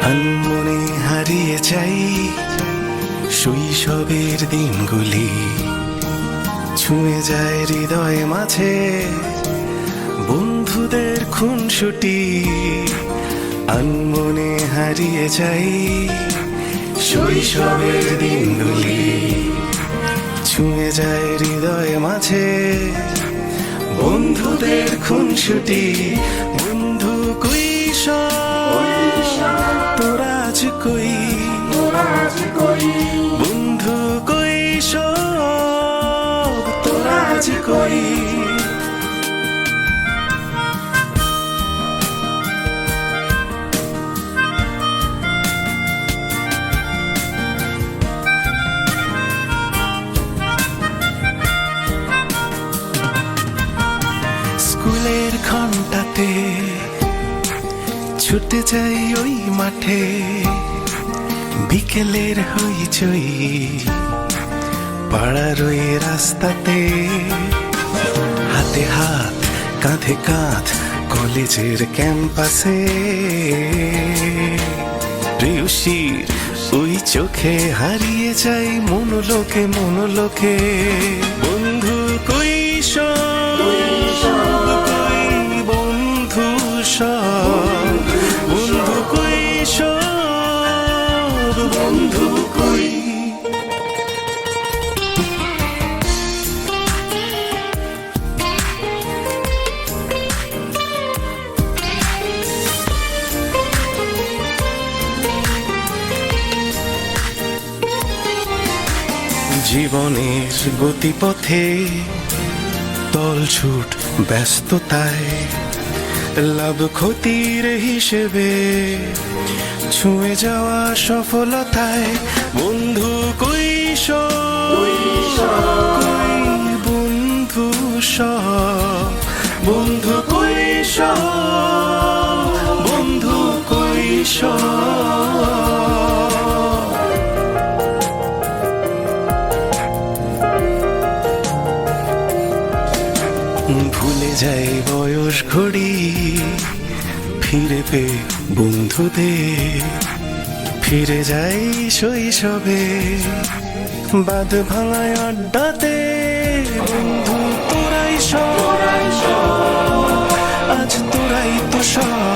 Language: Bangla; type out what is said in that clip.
আনমনে হারিয়ে যাই শৈশবের দিনগুলি, ছুঁয়ে যায় হৃদয় মাঝে বন্ধুদের খুনসুটি। আনমনে হারিয়ে যাই শৈশবের দিনগুলি, ছুঁয়ে যায় হৃদয় মাঝে বন্ধুদের খুনসুটি। বন্ধু তোরা আজ কই, বন্ধু কৈশোর তোরা আজ কই। স্কুলের ঘন্টাতে ছুটে যাই ওই মাঠে, বিকেলের হইচই পাড়ার ওই রাস্তাতে। হাতে হাত কাঁধে কাঁধ কলেজের ক্যাম্পাসে, প্রিয়সীর ওই চোখে হারিয়ে যাই মনোলোকে মনোলোকে। বন্ধু কৈশোর কই, বন্ধু সব, বন্ধু কৈশোর বন্ধু কই। জীবনের গতিপথে তলছুট ব্যস্ততায়, লাভ ক্ষতির হিসেবে ছুঁয়ে যাওয়া সফলতায়। বন্ধু কৈশোর কই, বন্ধু সব, বন্ধু কৈশোর বন্ধু কৈশোর। ভুলে যাই বয়স ঘড়ি, ফিরে পেয়ে বন্ধুদের, ফিরে যাই শৈশবে বাঁধ ভাঙায় আড্ডাতে। বন্ধু তোরাই সব, আজ তোরাই তো সব।